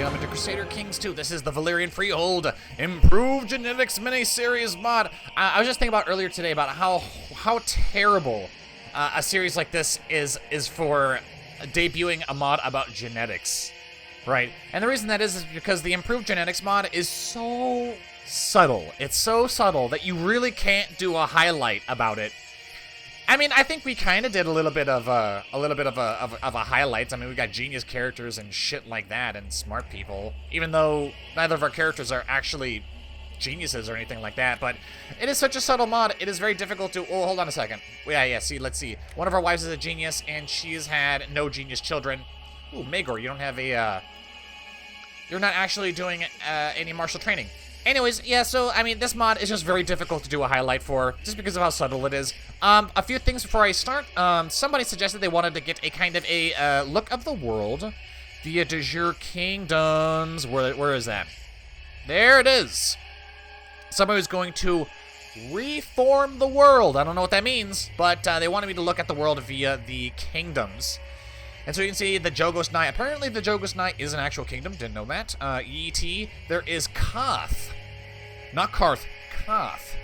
gentlemen, to Crusader Kings 2. This is the Valyrian Freehold Improved Genetics Miniseries mod. I was just thinking about earlier today about how terrible a series like this is for debuting a mod about genetics, right? And the reason that is because the Improved Genetics mod is so subtle. It's so subtle that you really can't do a highlight about it. I mean, I think we kind of did a little bit of a highlight. I mean, we got genius characters and shit like that, and smart people. Even though neither of our characters are actually geniuses or anything like that, but it is such a subtle mod. It is very difficult to. Oh, hold on a second. Yeah. See, let's see. One of our wives is a genius, and she's had no genius children. Ooh, Magor, you don't have a. You're not actually doing any martial training. Anyways, yeah, so, I mean, this mod is just very difficult to do a highlight for, just because of how subtle it is. A few things before I start. Somebody suggested they wanted to get a kind of a look of the world via de jure kingdoms. Where is that? There it is. Somebody was going to reform the world. I don't know what that means, but they wanted me to look at the world via the kingdoms. And so you can see the Jogos Knight. Apparently the Jogos Knight is an actual kingdom. Didn't know that. ET. There is Koth. Not Karth. Koth.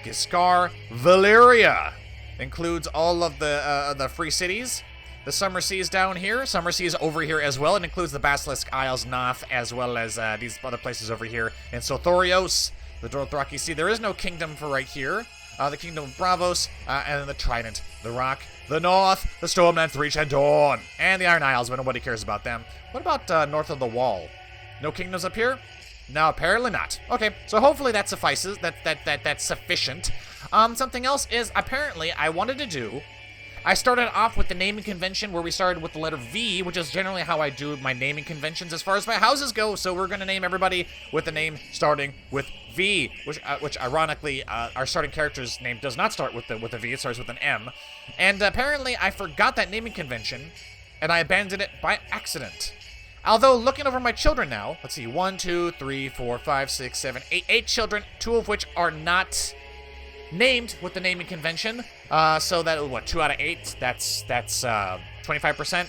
Giscar Valyria. Includes all of the free cities. The Summer Sea is down here. Summer Sea is over here as well. It includes the Basilisk Isles, Noth, as well as these other places over here. And Sothorios, the Dothraki Sea. There is no kingdom for right here. The Kingdom of Bravos, and then the Trident, the Rock, the North, the Stormlands, Reach, and Dawn, and the Iron Isles, but nobody cares about them. What about north of the Wall? No kingdoms up here? No, apparently not. Okay, so hopefully that suffices. That's sufficient. Something else is, apparently, I wanted to do... I started off with the naming convention where we started with the letter V, which is generally how I do my naming conventions as far as my houses go. So we're going to name everybody with the name starting with V, which ironically, our starting character's name does not start with a V. It starts with an M. And apparently, I forgot that naming convention, and I abandoned it by accident. Although, looking over my children now, let's see, 1, 2, 3, 4, 5, 6, 7, 8, 8 children, 2 of which are not named with the naming convention. So that, what, 2 out of 8? That's 25%.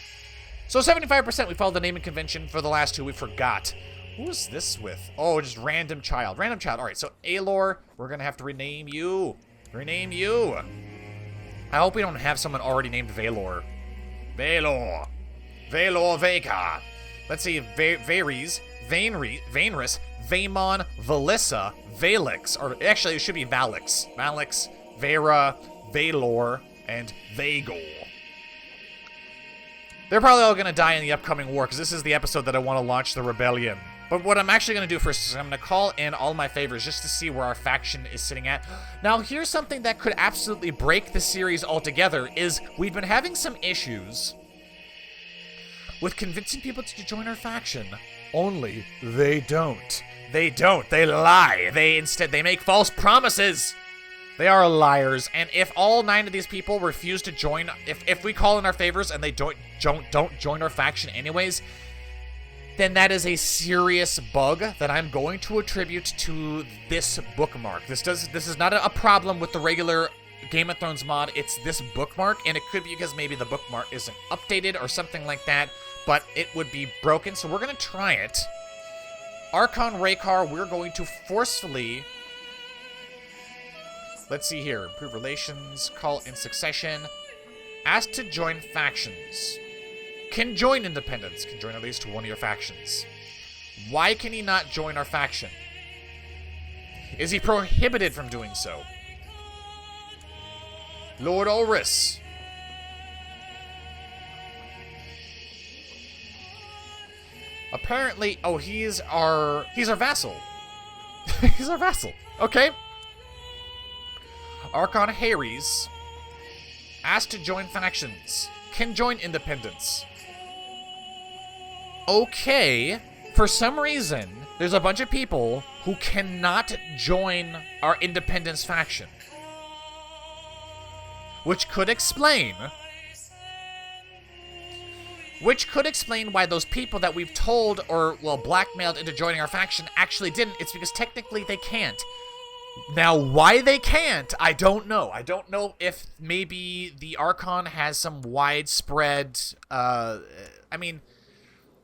So 75% we followed the naming convention. For the last 2, we forgot. Who is this with? Oh, just random child. Random child. All right, so Aelor, we're going to have to rename you. Rename you. I hope we don't have someone already named Vaelor. Vaelor. Vaelor Vaekar. Let's see, Varys, Vainrys, Vaemon, Valissa, Valix, or actually it should be Valix. Valix, Vera, Vaelor, and Vaegor. They're probably all going to die in the upcoming war, because this is the episode that I want to launch the rebellion. But what I'm actually going to do first is I'm going to call in all my favors just to see where our faction is sitting at. Now, here's something that could absolutely break the series altogether, is we've been having some issues with convincing people to join our faction. Only they don't. They don't. They lie. They make false promises. They are liars. And if all 9 of these people refuse to join, if we call in our favors and they don't join our faction anyways, then that is a serious bug that I'm going to attribute to this bookmark. This is not a problem with the regular Game of Thrones mod. It's this bookmark, and it could be because maybe the bookmark isn't updated or something like that, but it would be broken, so we're going to try it. Archon Raekar, we're going to forcefully... Let's see here. Improve relations, call in succession. Ask to join factions. Can join independents. Can join at least one of your factions. Why can he not join our faction? Is he prohibited from doing so? Lord Ulrys. Apparently, oh, he's our vassal. He's our vassal. Okay. Archon Harys. Asked to join factions. Can join independents. Okay. For some reason, there's a bunch of people who cannot join our independence faction. Which could explain why those people that we've told or, well, blackmailed into joining our faction actually didn't. It's because technically they can't. Now, why they can't, I don't know. I don't know if maybe the Archon has some widespread, I mean,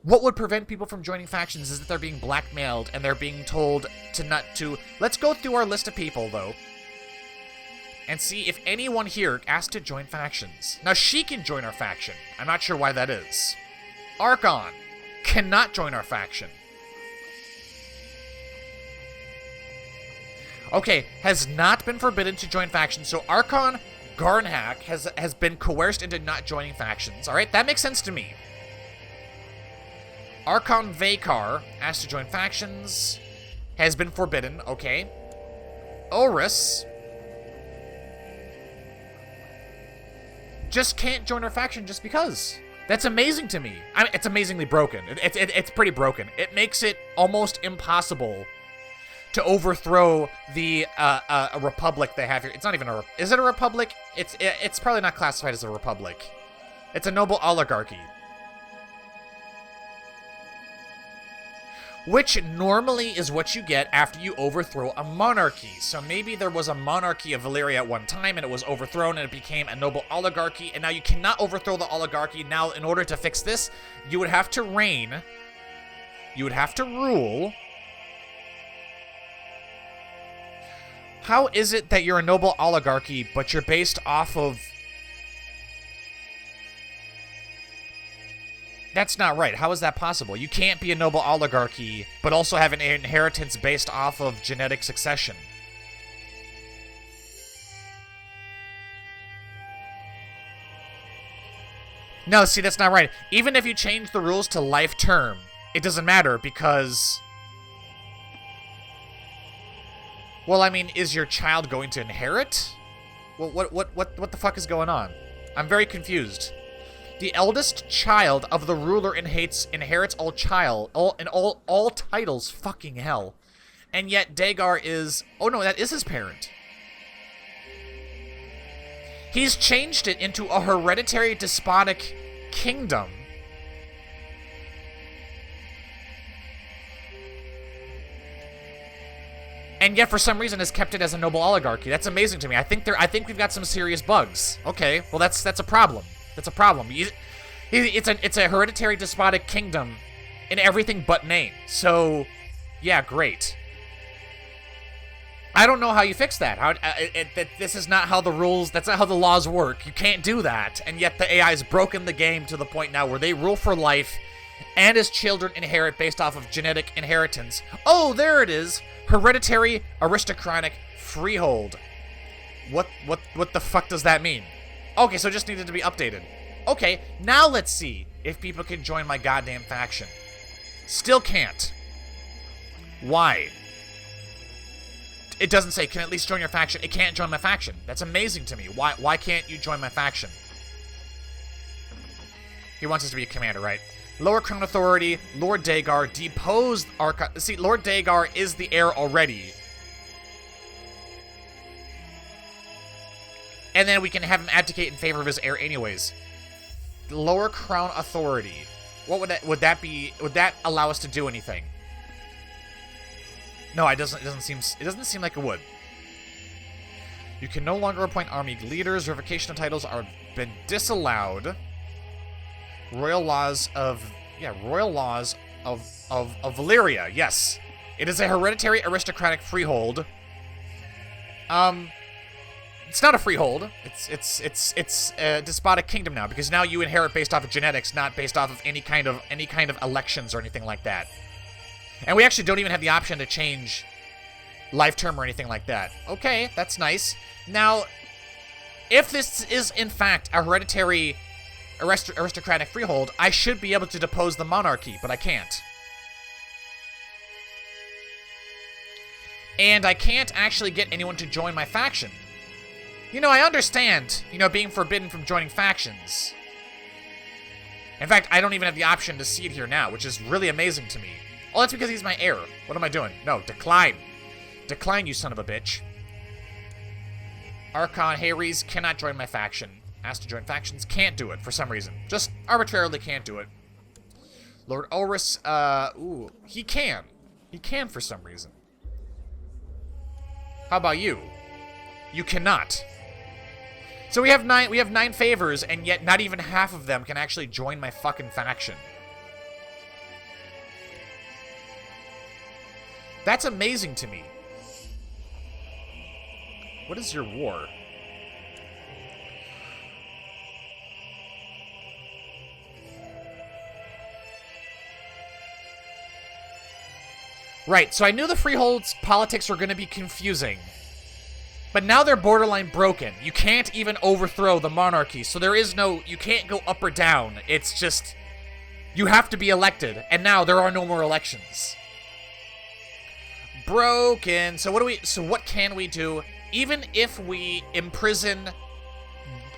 What would prevent people from joining factions is that they're being blackmailed and they're being told to not to... Let's go through our list of people, though, and see if anyone here asked to join factions. Now, she can join our faction. I'm not sure why that is. Archon cannot join our faction. Okay, has not been forbidden to join factions, so Archon Garnhack has been coerced into not joining factions. Alright, that makes sense to me. Archon Vaekar, asked to join factions, has been forbidden, okay. Oris just can't join our faction just because. That's amazing to me. I mean, it's amazingly broken. It's pretty broken. It makes it almost impossible to overthrow the a republic they have here. It's not even a... Is it a republic? It's probably not classified as a republic. It's a noble oligarchy. Which normally is what you get after you overthrow a monarchy. So maybe there was a monarchy of Valyria at one time and it was overthrown and it became a noble oligarchy, and now you cannot overthrow the oligarchy. Now, in order to fix this, you would have to reign. You would have to rule. How is it that you're a noble oligarchy, but you're based off of... That's not right. How is that possible? You can't be a noble oligarchy, but also have an inheritance based off of genetic succession. No, see, that's not right. Even if you change the rules to life term, it doesn't matter because... Well, I mean, is your child going to inherit? Well, what the fuck is going on? I'm very confused. The eldest child of the ruler inherits all titles. Fucking hell. And yet Dagar is... Oh no, that is his parent. He's changed it into a hereditary despotic kingdom. And yet, for some reason, has kept it as a noble oligarchy. That's amazing to me. I think we've got some serious bugs. Okay, well, that's a problem. That's a problem. It's a hereditary despotic kingdom in everything but name. So, yeah, great. I don't know how you fix that. This is not how the rules. That's not how the laws work. You can't do that. And yet, the AI has broken the game to the point now where they rule for life, and his children inherit based off of genetic inheritance. Oh, there it is. Hereditary aristocratic freehold. What the fuck does that mean? Okay, so it just needed to be updated. Okay, now let's see if people can join my goddamn faction. Still can't. Why? It doesn't say, can at least join your faction. It can't join my faction. That's amazing to me. Why can't you join my faction? He wants us to be a commander, right? Lower Crown Authority, Lord Dagar, deposed Archon. See, Lord Dagar is the heir already. And then we can have him abdicate in favor of his heir anyways. Lower Crown Authority. What would that be? Would that allow us to do anything? No, it doesn't seem like it would. You can no longer appoint army leaders. Revocation of titles are been disallowed. Royal laws of Valyria. Yes, it is a hereditary aristocratic freehold. It's not a freehold. It's a despotic kingdom now, because now you inherit based off of genetics, not based off of any kind of elections or anything like that. And we actually don't even have the option to change life term or anything like that. Okay, that's nice. Now, if this is in fact a hereditary aristocratic freehold, I should be able to depose the monarchy, but I can't. And I can't actually get anyone to join my faction. You know, I understand, being forbidden from joining factions. In fact, I don't even have the option to see it here now, which is really amazing to me. Oh, that's because he's my heir. What am I doing? No, decline. Decline, you son of a bitch. Archon Harys cannot join my faction. Asked to join factions, can't do it for some reason. Just arbitrarily can't do it. Lord Oris, he can. He can for some reason. How about you? You cannot. So we have nine favors, and yet not even half of them can actually join my fucking faction. That's amazing to me. What is your war? Right, so I knew the Freehold's politics were going to be confusing. But now they're borderline broken. You can't even overthrow the monarchy, so there is no... You can't go up or down. It's just... You have to be elected, and now there are no more elections. Broken. So what can we do? Even if we imprison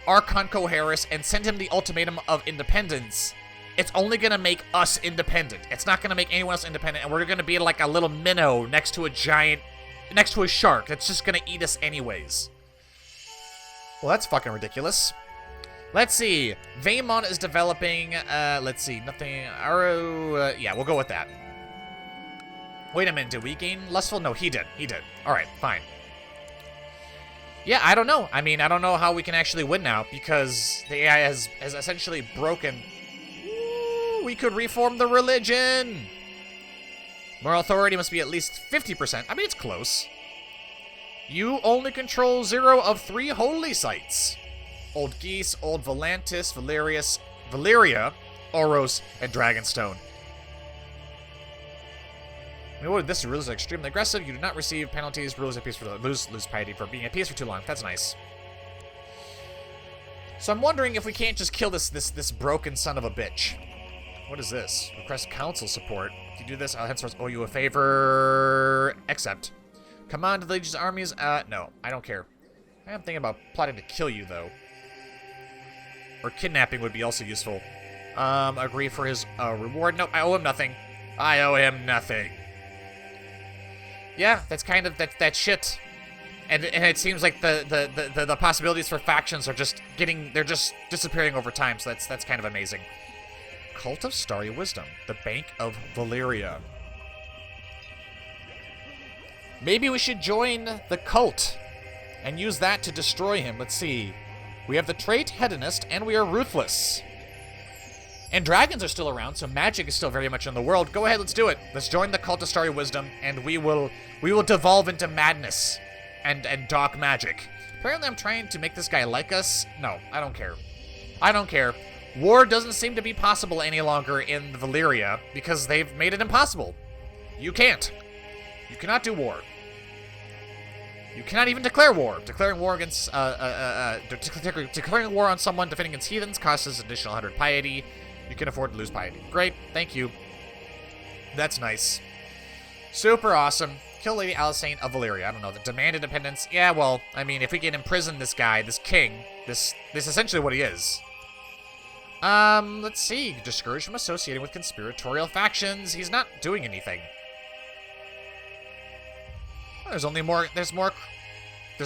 Archon Coharis and send him the ultimatum of independence, it's only going to make us independent. It's not going to make anyone else independent, and we're going to be like a little minnow next to a shark that's just going to eat us anyways. Well, that's fucking ridiculous. Let's see. Vaemon is developing, let's see, nothing, yeah, we'll go with that. Wait a minute, did we gain Lustful? No, he did. Alright, fine. Yeah, I don't know. I mean, I don't know how we can actually win now, because the AI has essentially broken. Ooh, we could reform the religion! Moral authority must be at least 50%. I mean, it's close. You only control 0 of 3 holy sites. Old Geese, Old Volantis, Valyria, Oros, and Dragonstone. I mean, what this rule is extremely aggressive. You do not receive penalties. Rules at peace for lose piety for being at peace for too long. That's nice. So I'm wondering if we can't just kill this broken son of a bitch. What is this? Request council support. If you do this, I'll henceforth owe you a favor. Accept. Command the Legion's armies. No, I don't care. I am thinking about plotting to kill you, though. Or kidnapping would be also useful. Agree for his reward. Nope, I owe him nothing. I owe him nothing. Yeah, that's kind of that shit. And it seems like the possibilities for factions are just they're just disappearing over time, so that's kind of amazing. Cult of Starry Wisdom, the Bank of Valyria. Maybe we should join the cult and use that to destroy him. Let's see. We have the trait Hedonist, and we are ruthless. And dragons are still around, so magic is still very much in the world. Go ahead, let's do it. Let's join the Cult of Starry Wisdom, and we will devolve into madness and dark magic. Apparently I'm trying to make this guy like us. No, I don't care. I don't care. War doesn't seem to be possible any longer in Valyria, because they've made it impossible. You can't. You cannot do war. You cannot even declare war. Declaring war against, declaring war on someone defending against heathens costs us additional 100 piety. You can afford to lose piety. Great, thank you. That's nice. Super awesome. Kill Lady Alicane of Valyria. I don't know, the demand independence. Yeah, well, I mean, if we can imprison this guy, this king, this is essentially what he is. Let's see. Discouraged from associating with conspiratorial factions. He's not doing anything. Oh, there's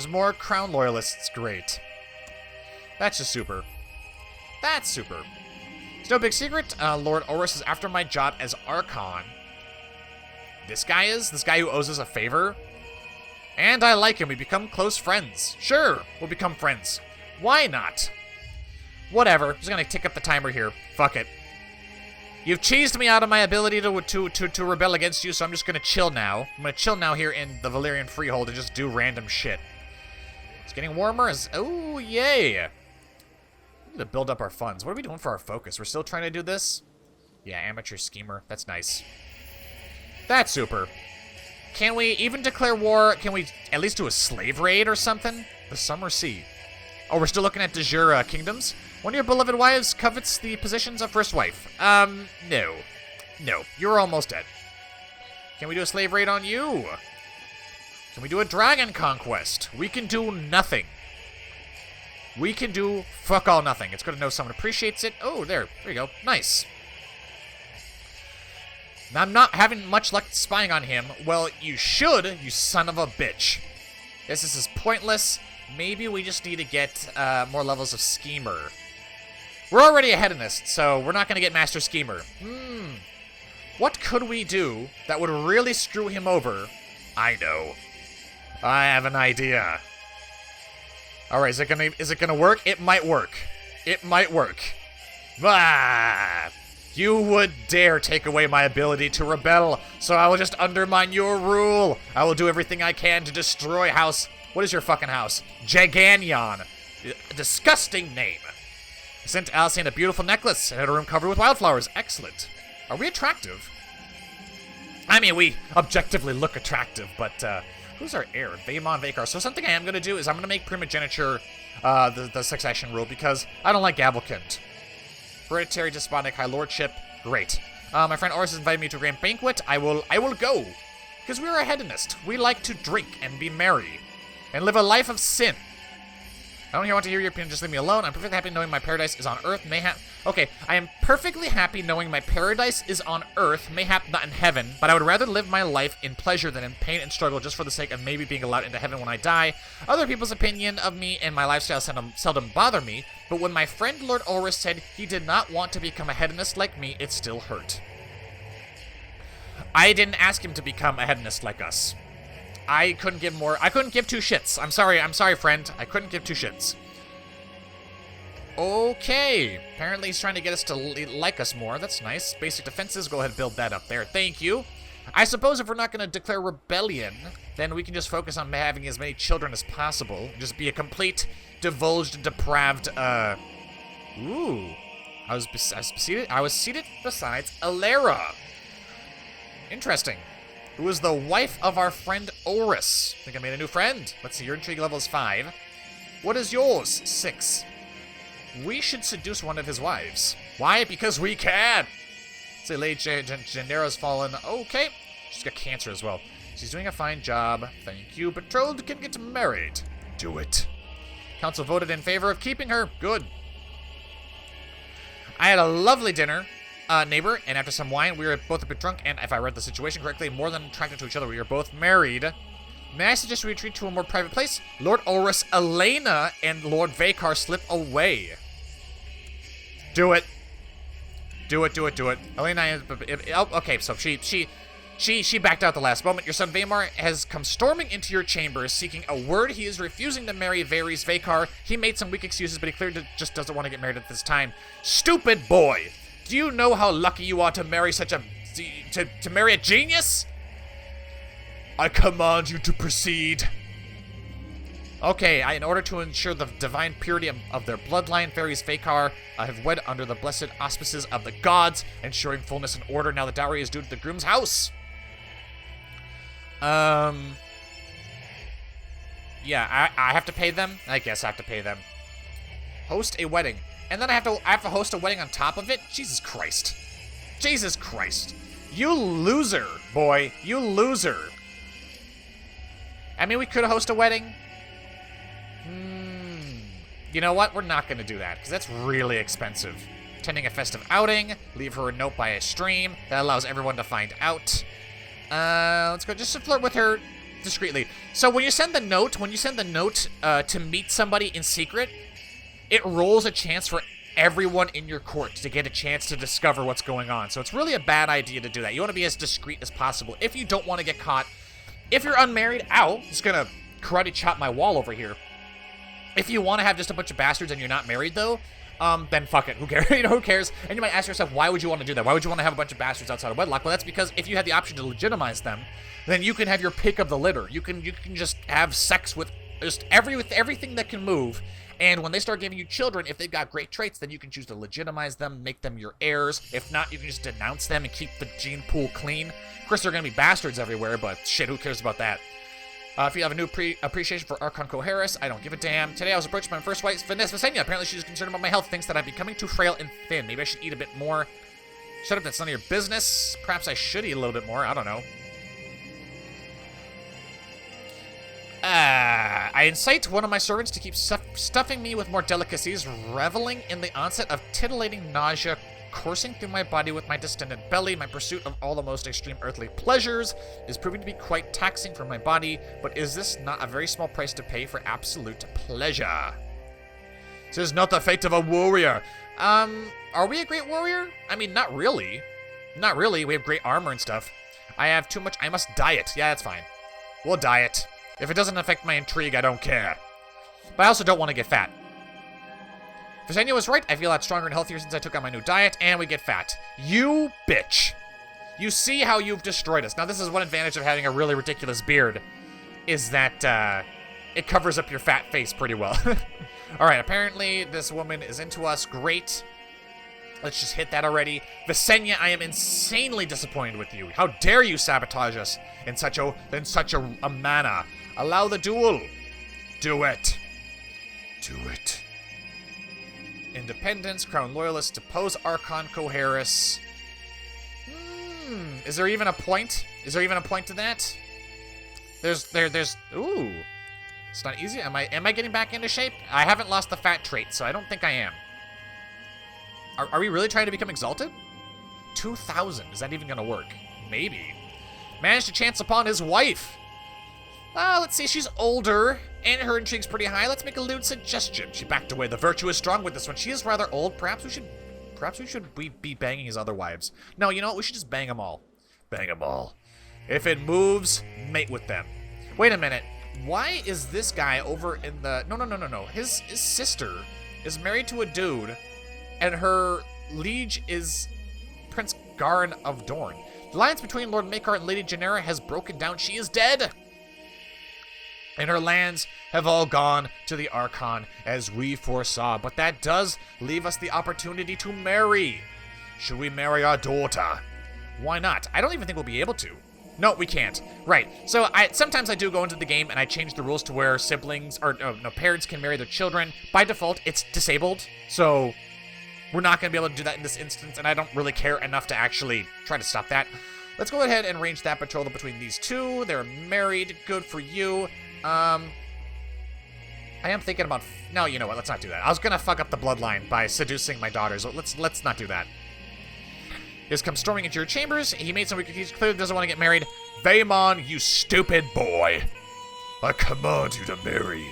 more crown loyalists. Great. That's just super. That's super. It's no big secret. Lord Oris is after my job as Archon. This guy is? This guy who owes us a favor? And I like him. We become close friends. Sure, we'll become friends. Why not? Whatever. I'm just gonna tick up the timer here. Fuck it. You've cheesed me out of my ability to rebel against you, so I'm just gonna chill now. I'm gonna chill now here in the Valyrian Freehold and just do random shit. It's getting warmer. Oh, yay. We need to build up our funds. What are we doing for our focus? We're still trying to do this? Yeah, amateur schemer. That's nice. That's super. Can we even declare war? Can we at least do a slave raid or something? The Summer Sea. Oh, we're still looking at de jure kingdoms? One of your beloved wives covets the positions of first wife. No. No, you're almost dead. Can we do a slave raid on you? Can we do a dragon conquest? We can do nothing. We can do fuck all nothing. It's good to know someone appreciates it. Oh, there you go. Nice. Now, I'm not having much luck spying on him. Well, you should, you son of a bitch. This is pointless. Maybe we just need to get more levels of schemer. We're already a hedonist, so we're not going to get master schemer. What could we do that would really screw him over? I know. I have an idea. All right, is it gonna work? It might work. It might work. Ah! You would dare take away my ability to rebel, so I will just undermine your rule. I will do everything I can to destroy House... What is your fucking house? Jaganion. Disgusting name. I sent Alcyon a beautiful necklace and had a room covered with wildflowers. Excellent. Are we attractive? I mean, we objectively look attractive, but who's our heir? Valyrian. So something I am going to do is I'm going to make primogeniture the succession rule because I don't like Gavelkind. Hereditary despotic high lordship. Great. My friend Oris has invited me to a grand banquet. I will go. Because we are a hedonist. We like to drink and be merry. And live a life of sin. I don't want to hear your opinion, just leave me alone. I'm perfectly happy knowing my paradise is on Earth, mayhap... Okay, I am perfectly happy knowing my paradise is on Earth, mayhap not in heaven, but I would rather live my life in pleasure than in pain and struggle just for the sake of maybe being allowed into heaven when I die. Other people's opinion of me and my lifestyle seldom bother me, but when my friend Lord Oris said he did not want to become a hedonist like me, it still hurt. I didn't ask him to become a hedonist like us. I couldn't give two shits. I'm sorry, friend. I couldn't give two shits. Okay. Apparently he's trying to get us to like us more. That's nice. Basic defenses. Go ahead and build that up there. Thank you. I suppose if we're not going to declare rebellion, then we can just focus on having as many children as possible. Just be a complete, divulged, depraved, Ooh. I was seated besides Alera. Interesting. Who is the wife of our friend Oris. I think I made a new friend. Let's see, your intrigue level is 5. What is yours? 6. We should seduce one of his wives. Why? Because we can. Say Lady Genera's fallen. Okay. She's got cancer as well. She's doing a fine job. Thank you. Betrothed can get married. Do it. Council voted in favor of keeping her. Good. I had a lovely dinner. Neighbor, and after some wine, we were both a bit drunk, and if I read the situation correctly, more than attracted to each other. We are both married. May I suggest we retreat to a more private place? Lord Oris, Elena, and Lord Vaekar slip away. Do it. Do it. Elena, okay, so she backed out the last moment. Your son Vaemar has come storming into your chambers, seeking a word. He is refusing to marry Varys Vaekar. He made some weak excuses, but he clearly just doesn't want to get married at this time. Stupid boy! Do you know how lucky you are to marry such a... to marry a genius? I command you to proceed. Okay, in order to ensure the divine purity of their bloodline, Varys Vaekar have wed under the blessed auspices of the gods, ensuring fullness and order. Now the dowry is due to the groom's house. Yeah, I have to pay them? I guess I have to pay them. Host a wedding. And then I have to host a wedding on top of it? Jesus Christ. Jesus Christ. You loser, boy. You loser. I mean, we could host a wedding. You know what? We're not going to do that, because that's really expensive. Attending a festive outing. Leave her a note by a stream. That allows everyone to find out. Let's go just to flirt with her discreetly. So when you send the note, to meet somebody in secret, it rolls a chance for everyone in your court to get a chance to discover what's going on. So it's really a bad idea to do that. You want to be as discreet as possible if you don't want to get caught. If you're unmarried, ow, just gonna karate chop my wall over here. If you want to have just a bunch of bastards and you're not married, though, then fuck it. Who cares? Who cares? And you might ask yourself, why would you want to do that? Why would you want to have a bunch of bastards outside of wedlock? Well, that's because if you had the option to legitimize them, then you can have your pick of the litter. You can just have sex with just everything that can move. And when they start giving you children, if they've got great traits, then you can choose to legitimize them, make them your heirs. If not, you can just denounce them and keep the gene pool clean. Of course, there are going to be bastards everywhere, but shit, who cares about that? If you have a new appreciation for Archon Coharis, I don't give a damn. Today I was approached by my first wife, Vanessa Visenya. Apparently she's concerned about my health, thinks that I'm becoming too frail and thin. Maybe I should eat a bit more. Shut up, that's none of your business. Perhaps I should eat a little bit more, I don't know. I incite one of my servants to keep stuffing me with more delicacies, reveling in the onset of titillating nausea coursing through my body with my distended belly. My pursuit of all the most extreme earthly pleasures is proving to be quite taxing for my body, but is this not a very small price to pay for absolute pleasure? This is not the fate of a warrior. Are we a great warrior? I mean, not really. Not really. We have great armor and stuff. I have too much. I must diet. Yeah, that's fine. We'll diet. If it doesn't affect my intrigue, I don't care. But I also don't want to get fat. Visenya was right. I feel a lot stronger and healthier since I took on my new diet, and we get fat. You bitch. You see how you've destroyed us. Now, this is one advantage of having a really ridiculous beard, is that it covers up your fat face pretty well. All right, apparently this woman is into us. Great. Let's just hit that already. Visenya, I am insanely disappointed with you. How dare you sabotage us in such a manner. Allow the duel. Do it. Do it. Independence, Crown Loyalists, depose Archon Coharis. Is there even a point? Is there even a point to that? There's, ooh. It's not easy. Am I getting back into shape? I haven't lost the fat trait, so I don't think I am. Are we really trying to become exalted? 2,000. Is that even gonna work? Maybe. Managed to chance upon his wife. Let's see. She's older, and her intrigue's pretty high. Let's make a lewd suggestion. She backed away. The virtue is strong with this one. She is rather old. Perhaps we should be banging his other wives. No, you know what? We should just bang them all. Bang them all. If it moves, mate with them. Wait a minute. Why is this guy over in the... No. His sister is married to a dude, and her liege is Prince Garin of Dorne. The alliance between Lord Vaekar and Lady Janera has broken down. She is dead. And her lands have all gone to the Archon, as we foresaw. But that does leave us the opportunity to marry. Should we marry our daughter? Why not? I don't even think we'll be able to. No, we can't. Right. So sometimes I do go into the game and I change the rules to where siblings or no parents can marry their children. By default, it's disabled. So we're not going to be able to do that in this instance, and I don't really care enough to actually try to stop that. Let's go ahead and arrange that betrothal between these two. They're married. Good for you. I am thinking about... No, you know what? Let's not do that. I was going to fuck up the bloodline by seducing my daughters. Let's not do that. He has come storming into your chambers. He made some... He clearly doesn't want to get married. Vaemon, you stupid boy. I command you to marry.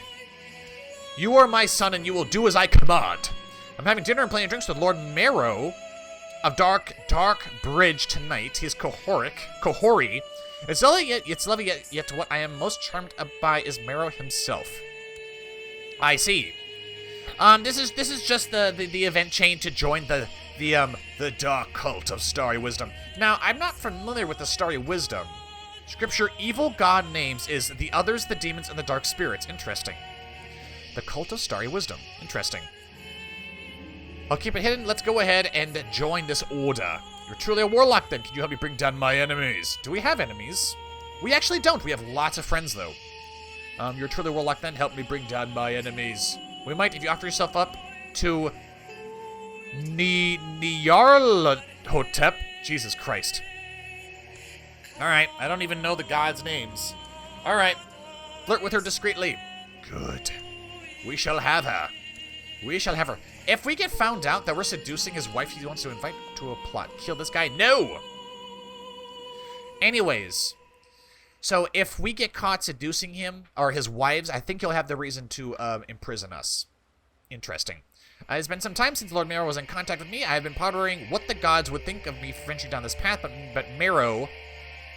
You are my son, and you will do as I command. I'm having dinner and playing drinks with Lord Marrow of Dark Bridge tonight. He's Cohori. It's lovely yet what I am most charmed by is Marrow himself. I see. This is just the event chain to join the dark cult of starry wisdom. Now, I'm not familiar with the starry wisdom. Scripture evil god names is the others, the demons, and the dark spirits. Interesting. The cult of starry wisdom. Interesting. I'll keep it hidden. Let's go ahead and join this order. You're truly a warlock, then. Can you help me bring down my enemies? Do we have enemies? We actually don't. We have lots of friends, though. You're truly a warlock, then. Help me bring down my enemies. We might, if you offer yourself up to Nyarlathotep. Jesus Christ. Alright, I don't even know the gods' names. Alright, flirt with her discreetly. Good. We shall have her. We shall have her. If we get found out that we're seducing his wife, he wants to invite to a plot. Kill this guy? No! Anyways, so if we get caught seducing him, or his wives, I think he'll have the reason to imprison us. Interesting. It's been some time since Lord Marrow was in contact with me. I have been pondering what the gods would think of me venturing down this path, but Marrow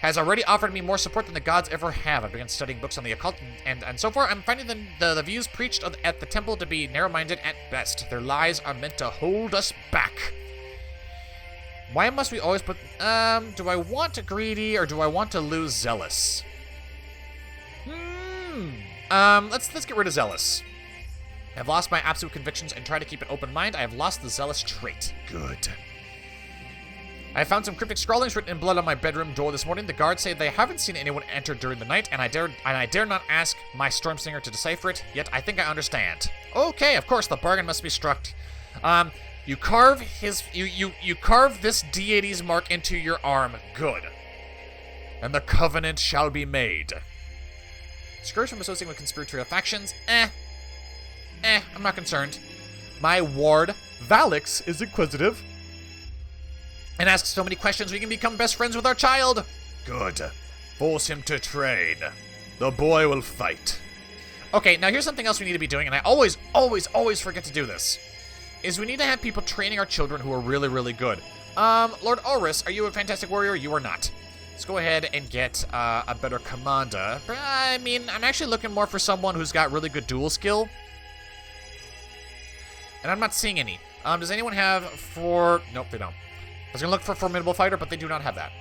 has already offered me more support than the gods ever have. I've begun studying books on the occult, and so far I'm finding the views preached at the temple to be narrow-minded at best. Their lies are meant to hold us back. Why must we always put... do I want to greedy, or do I want to lose zealous? Let's get rid of zealous. I've lost my absolute convictions and try to keep an open mind. I have lost the zealous trait. Good. I found some cryptic scrawlings written in blood on my bedroom door this morning. The guards say they haven't seen anyone enter during the night, and I dare not ask my Stormsinger to decipher it, yet I think I understand. Okay, of course, the bargain must be struck. You carve you carve this deity's mark into your arm. Good. And the covenant shall be made. Scourge from associating with conspiratorial factions? I'm not concerned. My ward, Valix, is inquisitive and asks so many questions we can become best friends with our child. Good. Force him to train. The boy will fight. Okay, now here's something else we need to be doing, and I always forget to do this, is we need to have people training our children who are really, really good. Lord Oris, are you a fantastic warrior? You are not. Let's go ahead and get a better commander. I mean, I'm actually looking more for someone who's got really good duel skill. And I'm not seeing any. Does anyone have Nope, they don't. I was going to look for Formidable Fighter, but they do not have that.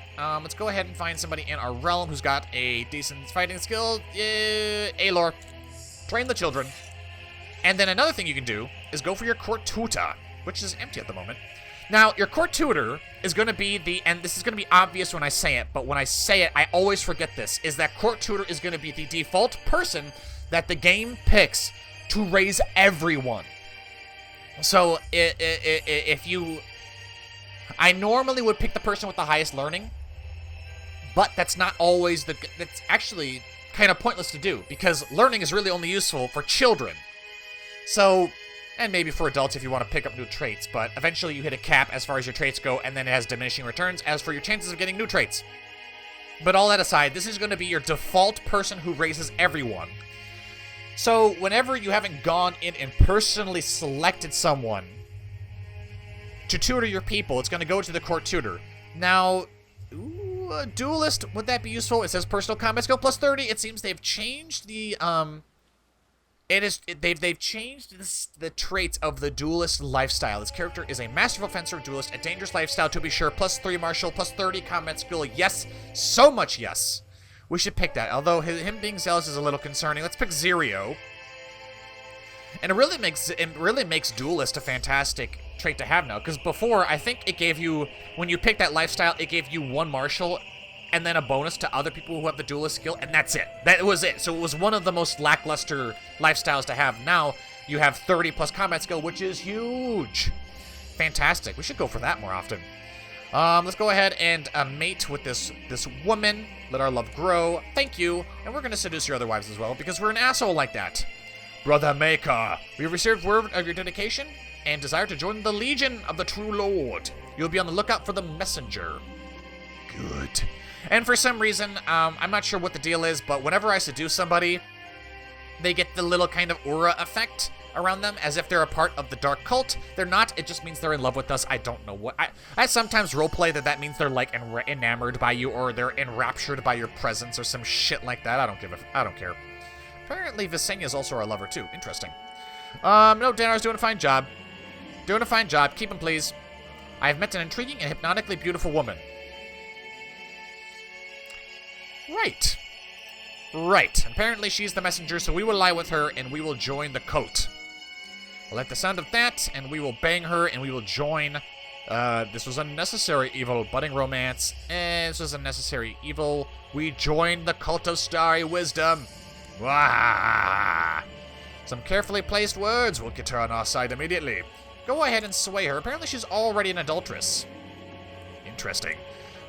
Let's go ahead and find somebody in our realm who's got a decent fighting skill. Aelor. Train the children. And then another thing you can do is go for your court tutor, which is empty at the moment. Now, your court tutor is going to be and this is going to be obvious when I say it, but when I say it, I always forget this, is that court tutor is going to be the default person that the game picks to raise everyone. So, I normally would pick the person with the highest learning, but that's not always that's actually kind of pointless to do, because learning is really only useful for children. So, and maybe for adults if you want to pick up new traits, but eventually you hit a cap as far as your traits go, and then it has diminishing returns as for your chances of getting new traits. But all that aside, this is going to be your default person who raises everyone. So, whenever you haven't gone in and personally selected someone to tutor your people, it's going to go to the court tutor. Now, a duelist, would that be useful? It says personal combat skill plus 30. It seems they've changed the, they've changed the traits of the duelist lifestyle. This character is a masterful fencer, duelist, a dangerous lifestyle to be sure, plus 3 martial, plus 30 combat skill. Yes, so much yes. We should pick that, although him being zealous is a little concerning. Let's pick Zirio. And it really makes duelist a fantastic trait to have now, because before, I think it gave you, when you picked that lifestyle, it gave you 1 martial and then a bonus to other people who have the duelist skill, and that's it. That was it. So it was one of the most lackluster lifestyles to have. Now, you have 30 plus combat skill, which is huge. Fantastic. We should go for that more often. Let's go ahead and mate with this woman. Let our love grow. Thank you. And we're going to seduce your other wives as well, because we're an asshole like that. Brother Maker, we have received word of your dedication and desire to join the Legion of the True Lord. You'll be on the lookout for the messenger. Good. And for some reason, I'm not sure what the deal is, but whenever I seduce somebody, they get the little kind of aura effect around them, as if they're a part of the dark cult. They're not. It just means they're in love with us. I don't know what. I sometimes roleplay that means they're like enamored by you, or they're enraptured by your presence, or some shit like that. I don't care. Apparently, Visenya's also our lover too. Interesting. No, Danar's doing a fine job. Doing a fine job. Keep him, please. I have met an intriguing and hypnotically beautiful woman. Right. Apparently she's the messenger, so we will lie with her, and we will join the cult. We'll like the sound of that, and we will bang her, and we will join. This was unnecessary evil. Budding romance. This was unnecessary evil. We joined the cult of starry wisdom. Wah! Some carefully placed words will get her on our side immediately. Go ahead and sway her. Apparently she's already an adulteress. Interesting.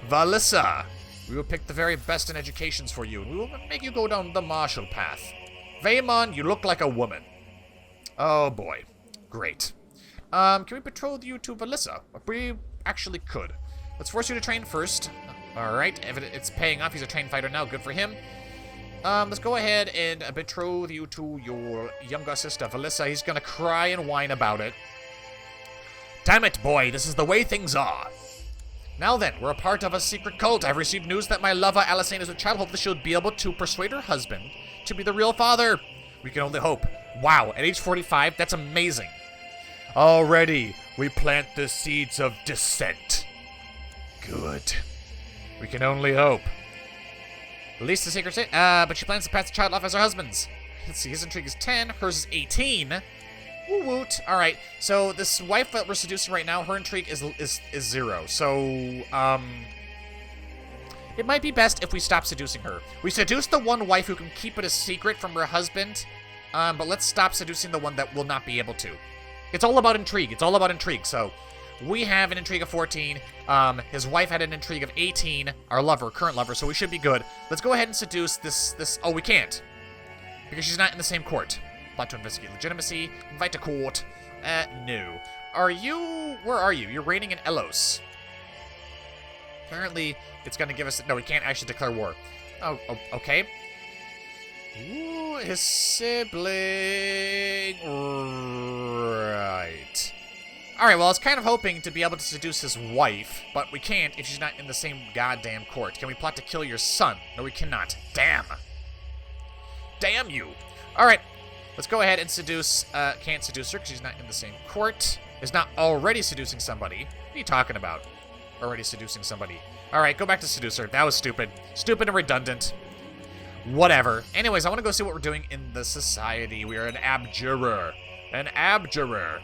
Valissa. We will pick the very best in educations for you, and we will make you go down the martial path. Vaemon, you look like a woman. Oh boy. Great. Can we betroth you to Valissa? We actually could. Let's force you to train first. Alright, it's paying off. He's a trained fighter now. Good for him. Let's go ahead and betroth you to your younger sister, Valissa. He's gonna cry and whine about it. Damn it, boy. This is the way things are. Now then, we're a part of a secret cult. I've received news that my lover, Alyssane, is a child. Hopefully she'll be able to persuade her husband to be the real father. We can only hope. Wow, at age 45, that's amazing. Already, we plant the seeds of dissent. Good. We can only hope. Release the secret state. But she plans to pass the child off as her husband's. Let's see, his intrigue is 10, hers is 18. Woo woot. Alright, so this wife that we're seducing right now, her intrigue is 0. So, it might be best if we stop seducing her. We seduce the one wife who can keep it a secret from her husband, but let's stop seducing the one that will not be able to. It's all about intrigue. It's all about intrigue. So, we have an intrigue of 14. His wife had an intrigue of 18. Our lover, current lover, so we should be good. Let's go ahead and seduce this. Oh, we can't. Because she's not in the same court. Plot to investigate legitimacy. Invite to court. No. Where are you? You're reigning in Elos. Apparently, it's going to give us... No, we can't actually declare war. Oh, okay. Ooh, his sibling. Right. Alright, well, I was kind of hoping to be able to seduce his wife, but we can't if she's not in the same goddamn court. Can we plot to kill your son? No, we cannot. Damn. Damn you. Alright. Let's go ahead and seduce, can't seduce her because she's not in the same court. Is not already seducing somebody. What are you talking about? Already seducing somebody. All right, go back to seducer. That was stupid. Stupid and redundant. Whatever. Anyways, I want to go see what we're doing in the society. We are an abjurer. An abjurer.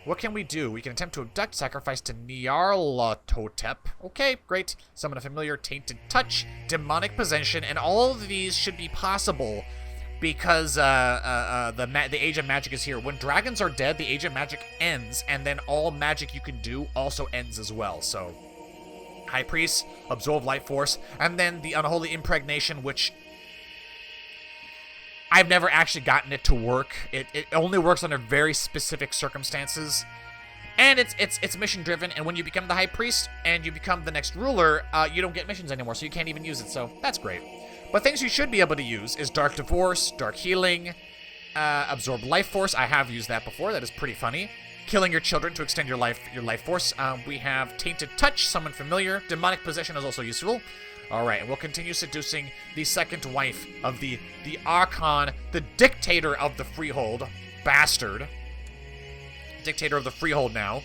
What can we do? We can attempt to abduct, sacrifice to Nyarlathotep. Okay, great. Summon a familiar, tainted touch, demonic possession, and all of these should be possible because the Age of Magic is here. When dragons are dead, the Age of Magic ends, and then all magic you can do also ends as well. So, High Priest, Absorb Light Force, and then the Unholy Impregnation, which I've never actually gotten it to work. It only works under very specific circumstances. And it's mission driven, and when you become the High Priest and you become the next ruler, you don't get missions anymore, so you can't even use it, so that's great. But things you should be able to use is Dark Divorce, Dark Healing, Absorb Life Force. I have used that before. That is pretty funny. Killing your children to extend your life force. We have Tainted Touch, Summon Familiar. Demonic Possession is also useful. Alright, and we'll continue seducing the second wife of the Archon, the dictator of the Freehold. Bastard. Dictator of the Freehold now.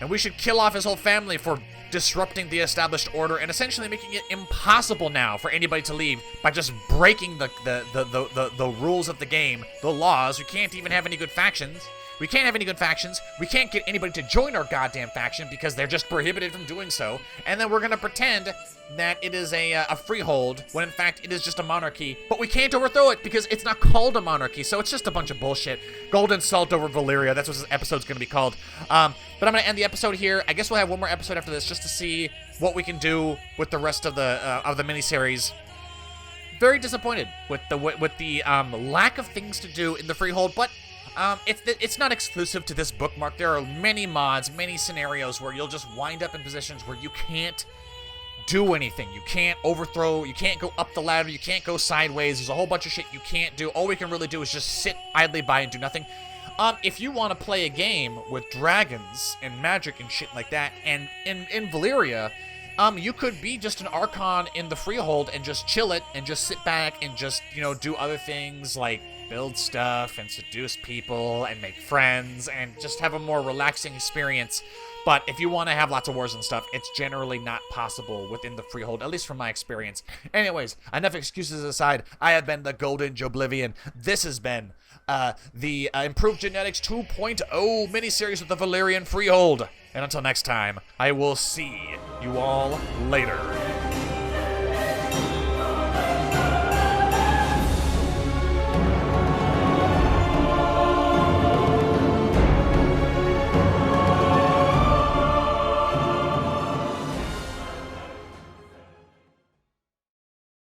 And we should kill off his whole family for disrupting the established order and essentially making it impossible now for anybody to leave by just breaking the rules of the game, the laws. We can't even have any good factions. We can't have any good factions. We can't get anybody to join our goddamn faction because they're just prohibited from doing so. And then we're going to pretend that it is a freehold when in fact it is just a monarchy. But we can't overthrow it because it's not called a monarchy. So it's just a bunch of bullshit. Golden Salt over Valyria. That's what this episode's going to be called. But I'm going to end the episode here. I guess we'll have one more episode after this just to see what we can do with the rest of the miniseries. Very disappointed with the lack of things to do in the Freehold, but it's not exclusive to this bookmark. There are many mods, many scenarios where you'll just wind up in positions where you can't do anything. You can't overthrow, you can't go up the ladder, you can't go sideways. There's a whole bunch of shit you can't do. All we can really do is just sit idly by and do nothing. If you want to play a game with dragons and magic and shit like that, and in Valyria, you could be just an Archon in the Freehold and just chill it and just sit back and just, do other things like build stuff and seduce people and make friends and just have a more relaxing experience. But if you want to have lots of wars and stuff, it's generally not possible within the Freehold, at least from my experience. Anyways, enough excuses aside, I have been the Golden Joblivion. This has been the Improved Genetics 2.0 miniseries with the Valyrian Freehold. And until next time, I will see you all later.